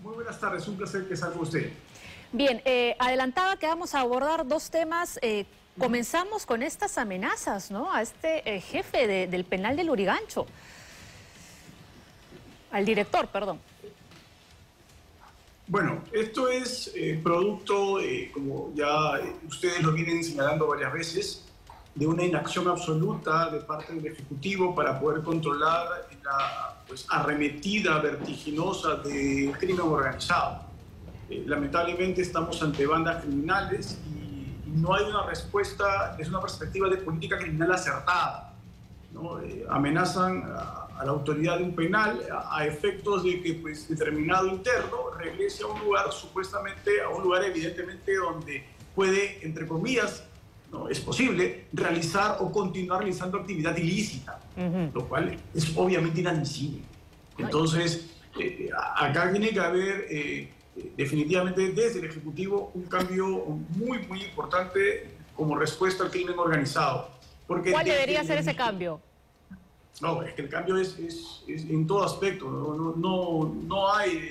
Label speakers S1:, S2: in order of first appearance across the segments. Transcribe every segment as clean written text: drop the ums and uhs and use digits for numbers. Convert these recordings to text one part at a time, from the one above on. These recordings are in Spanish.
S1: Muy buenas tardes, un placer que estar con usted.
S2: Bien, adelantaba que vamos a abordar dos temas. Comenzamos con estas amenazas, ¿no? A este jefe del penal de Lurigancho. Al director, perdón.
S1: Bueno, esto es producto, como ya ustedes lo vienen señalando varias veces, de una inacción absoluta de parte del Ejecutivo para poder controlar la arremetida vertiginosa del crimen organizado. Lamentablemente estamos ante bandas criminales y no hay una respuesta desde una perspectiva de política criminal acertada, ¿no? Amenazan a la autoridad de un penal a efectos de que determinado interno regrese a un lugar, supuestamente a un lugar evidentemente donde puede, entre comillas, no es posible realizar o continuar realizando actividad ilícita, lo cual es obviamente inadmisible. Entonces, acá tiene que haber definitivamente desde el Ejecutivo un cambio muy importante como respuesta al crimen organizado. Porque
S2: ¿cuál debería ser ese cambio?
S1: No, es que el cambio es en todo aspecto. No hay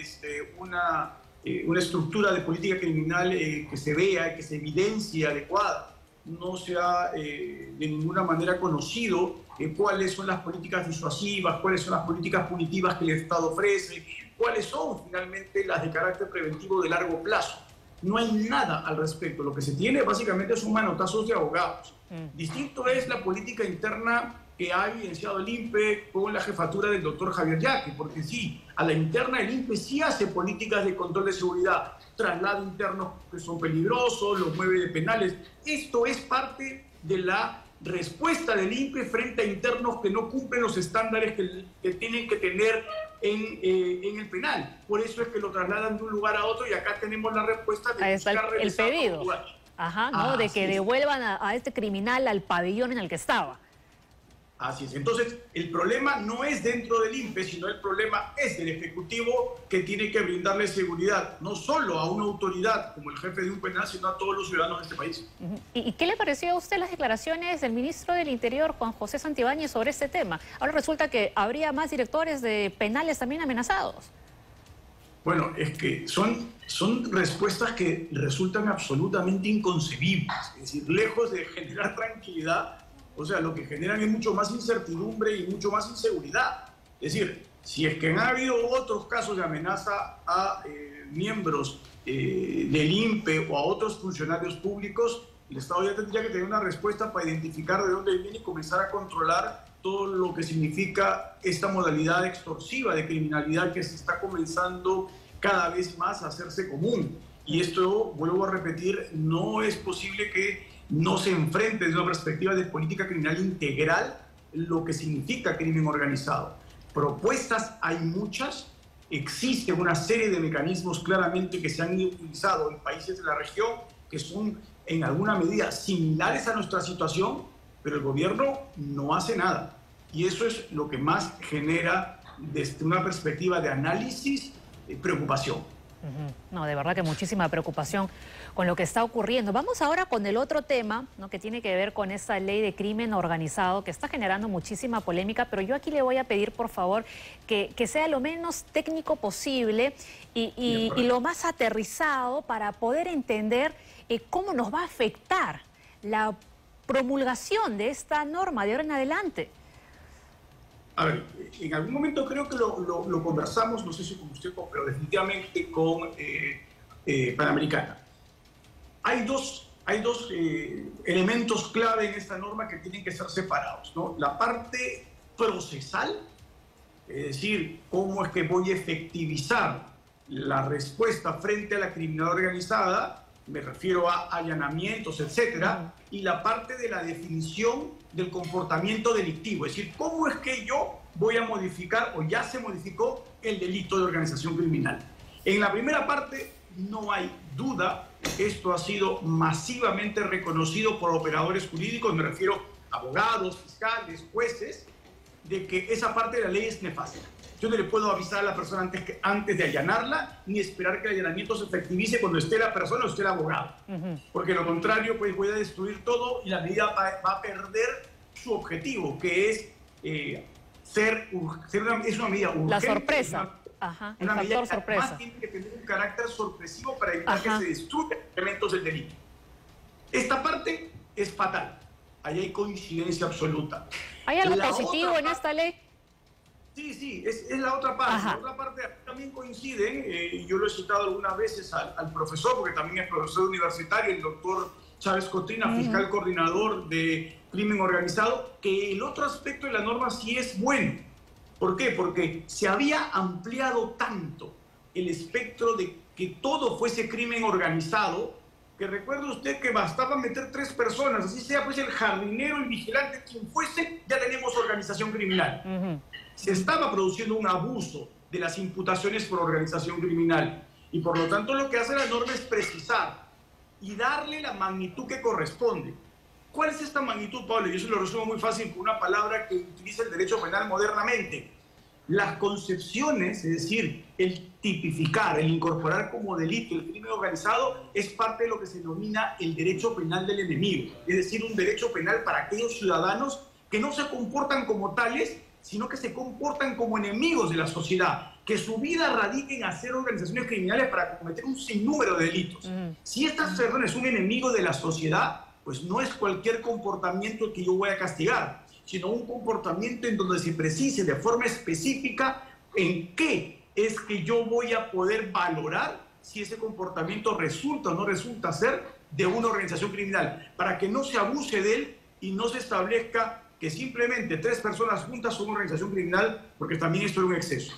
S1: una estructura de política criminal que se vea, que se evidencie adecuada. No se ha de ninguna manera conocido cuáles son las políticas disuasivas, cuáles son las políticas punitivas que el Estado ofrece, cuáles son finalmente las de carácter preventivo de largo plazo. No hay nada al respecto. Lo que se tiene básicamente son manotazos de abogados. Distinto es la política interna que ha evidenciado el INPE con la jefatura del doctor Javier Yaque, porque sí, a la interna del INPE sí hace políticas de control de seguridad, traslada internos que son peligrosos, los mueve de penales. Esto es parte de la respuesta del INPE frente a internos que no cumplen los estándares que tienen que tener en el penal. Por eso es que lo trasladan de un lugar a otro y acá tenemos la respuesta de
S2: ahí está el pedido. Ajá, ¿no? De que devuelvan a este criminal al pabellón en el que estaba.
S1: Así es. Entonces, el problema no es dentro del INPE, sino el problema es del Ejecutivo, que tiene que brindarle seguridad, no solo a una autoridad como el jefe de un penal, sino a todos los ciudadanos de este país.
S2: ¿Y qué le pareció a usted las declaraciones del ministro del Interior, Juan José Santibáñez, sobre este tema? Ahora resulta que habría más directores de penales también amenazados.
S1: Bueno, es que son respuestas que resultan absolutamente inconcebibles. Es decir, lejos de generar tranquilidad, o sea, lo que generan es mucho más incertidumbre y mucho más inseguridad. Es decir, si es que han habido otros casos de amenaza a miembros del INPE o a otros funcionarios públicos, el Estado ya tendría que tener una respuesta para identificar de dónde viene y comenzar a controlar todo lo que significa esta modalidad extorsiva de criminalidad que se está comenzando cada vez más a hacerse común. Y esto, vuelvo a repetir, no es posible que no se enfrente desde una perspectiva de política criminal integral lo que significa crimen organizado. Propuestas hay muchas, existe una serie de mecanismos claramente que se han utilizado en países de la región que son en alguna medida similares a nuestra situación, pero el gobierno no hace nada. Y eso es lo que más genera desde una perspectiva de análisis preocupación.
S2: No, de verdad que muchísima preocupación con lo que está ocurriendo. Vamos ahora con el otro tema, ¿no?, que tiene que ver con esta ley de crimen organizado que está generando muchísima polémica, pero yo aquí le voy a pedir, por favor, que sea lo menos técnico posible y lo más aterrizado para poder entender cómo nos va a afectar la promulgación de esta norma de ahora en adelante.
S1: A ver, en algún momento creo que lo conversamos, no sé si con usted, pero definitivamente con Panamericana. Hay dos elementos clave en esta norma que tienen que ser separados, ¿no? La parte procesal, es decir, cómo es que voy a efectivizar la respuesta frente a la criminalidad organizada, me refiero a allanamientos, etcétera, y la parte de la definición del comportamiento delictivo, es decir, cómo es que yo voy a modificar o ya se modificó el delito de organización criminal. En la primera parte no hay duda, esto ha sido masivamente reconocido por operadores jurídicos, me refiero a abogados, fiscales, jueces, de que esa parte de la ley es nefasta. Yo no le puedo avisar a la persona antes de allanarla, ni esperar que el allanamiento se efectivice cuando esté la persona o esté el abogado. Porque lo contrario, pues voy a destruir todo y la medida va a perder su objetivo, que es es una medida urgente.
S2: La sorpresa. Ajá, el
S1: Una medida
S2: factor
S1: que
S2: sorpresa.
S1: además tiene que tener un carácter sorpresivo para evitar que se destruyan elementos del delito. Esta parte es fatal. Ahí hay coincidencia absoluta.
S2: ¿Hay algo
S1: La
S2: positivo
S1: otra
S2: en esta ley?
S1: Sí, es la otra parte.
S2: Ajá.
S1: La otra parte también coinciden, yo lo he citado algunas veces al profesor, porque también es profesor universitario, el doctor Chávez Cotrina, fiscal coordinador de crimen organizado, que el otro aspecto de la norma sí es bueno. ¿Por qué? Porque se había ampliado tanto el espectro de que todo fuese crimen organizado, que recuerde usted que bastaba meter 3 personas, así sea pues el jardinero, el vigilante, quien fuese, ya tenemos organización criminal. Se estaba produciendo un abuso de las imputaciones por organización criminal y por lo tanto lo que hace la norma es precisar y darle la magnitud que corresponde. ¿Cuál es esta magnitud, Pablo? Yo se lo resumo muy fácil con una palabra que utiliza el derecho penal modernamente. Las concepciones, es decir, el tipificar, el incorporar como delito el crimen organizado es parte de lo que se denomina el derecho penal del enemigo, es decir, un derecho penal para aquellos ciudadanos que no se comportan como tales, sino que se comportan como enemigos de la sociedad, que su vida radica en hacer organizaciones criminales para cometer un sinnúmero de delitos. Si esta persona es un enemigo de la sociedad, pues no es cualquier comportamiento que yo voy a castigar, sino un comportamiento en donde se precise de forma específica en qué es que yo voy a poder valorar si ese comportamiento resulta o no resulta ser de una organización criminal, para que no se abuse de él y no se establezca que simplemente 3 personas juntas son una organización criminal, porque también esto es un exceso.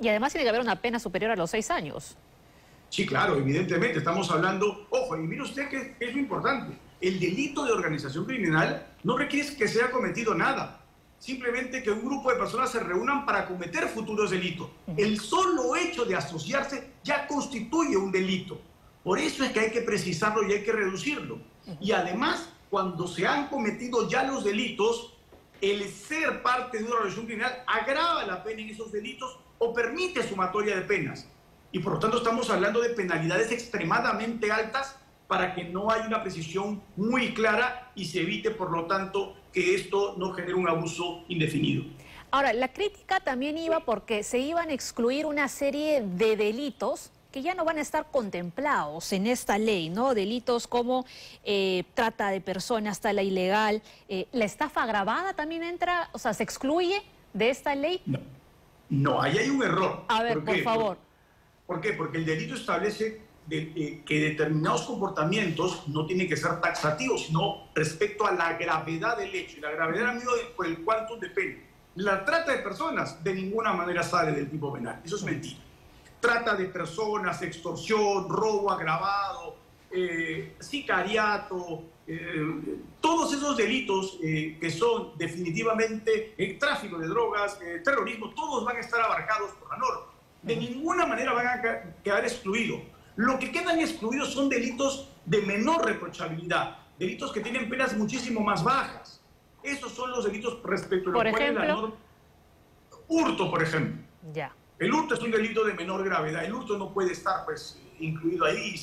S2: Y además tiene que haber una pena superior a los 6 años.
S1: Sí, claro, evidentemente, estamos hablando, ojo, y mire usted que es lo importante, el delito de organización criminal no requiere que sea cometido nada, simplemente que un grupo de personas se reúnan para cometer futuros delitos. El solo hecho de asociarse ya constituye un delito. Por eso es que hay que precisarlo y hay que reducirlo. Y además, cuando se han cometido ya los delitos, el ser parte de una organización criminal agrava la pena en esos delitos o permite sumatoria de penas. Y por lo tanto estamos hablando de penalidades extremadamente altas para que no haya una precisión muy clara y se evite, por lo tanto, que esto no genere un abuso indefinido.
S2: Ahora, la crítica también iba porque se iban a excluir una serie de delitos que ya no van a estar contemplados en esta ley, ¿no? Delitos como trata de personas, tala ilegal, la estafa agravada también entra, o sea, ¿se excluye de esta ley?
S1: No, ahí hay un error.
S2: A ver, por favor.
S1: ¿Por qué? Porque el delito establece que determinados comportamientos no tienen que ser taxativos, sino respecto a la gravedad del hecho. Y la gravedad, amigo, por el quantum de pena. La trata de personas de ninguna manera sale del tipo penal. Eso es mentira. Trata de personas, extorsión, robo agravado, sicariato, todos esos delitos que son definitivamente tráfico de drogas, terrorismo, todos van a estar abarcados por la norma. De ninguna manera van a quedar excluidos. Lo que quedan excluidos son delitos de menor reprochabilidad, delitos que tienen penas muchísimo más bajas. Esos son los delitos respecto a los cuales la norma... Hurto, por ejemplo.
S2: Ya.
S1: El hurto es un delito de menor gravedad. El hurto no puede estar pues, incluido ahí.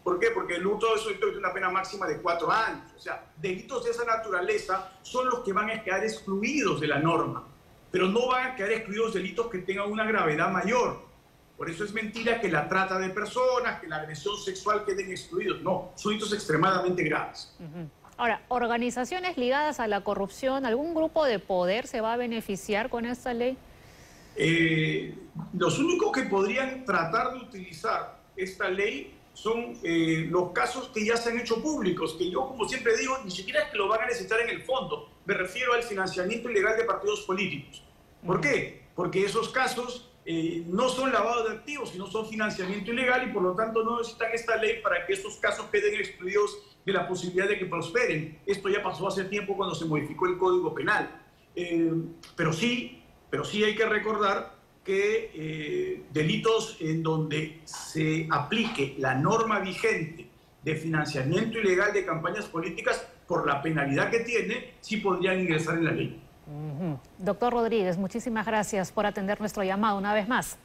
S1: ¿Por qué? Porque el hurto es una pena máxima de 4 años. O sea, delitos de esa naturaleza son los que van a quedar excluidos de la norma. Pero no van a quedar excluidos delitos que tengan una gravedad mayor. Por eso es mentira que la trata de personas, que la agresión sexual queden excluidos. No, son delitos extremadamente graves.
S2: Ahora, organizaciones ligadas a la corrupción, ¿algún grupo de poder se va a beneficiar con esta ley?
S1: Los únicos que podrían tratar de utilizar esta ley son los casos que ya se han hecho públicos, que yo, como siempre digo, ni siquiera es que lo van a necesitar en el fondo. Me refiero al financiamiento ilegal de partidos políticos. ¿Por qué? Porque esos casos no son lavado de activos, sino son financiamiento ilegal y por lo tanto no necesitan esta ley para que estos casos queden excluidos de la posibilidad de que prosperen. Esto ya pasó hace tiempo cuando se modificó el Código Penal. Pero sí hay que recordar que delitos en donde se aplique la norma vigente de financiamiento ilegal de campañas políticas, por la penalidad que tiene, sí podrían ingresar en la ley.
S2: Doctor Rodríguez, muchísimas gracias por atender nuestro llamado una vez más.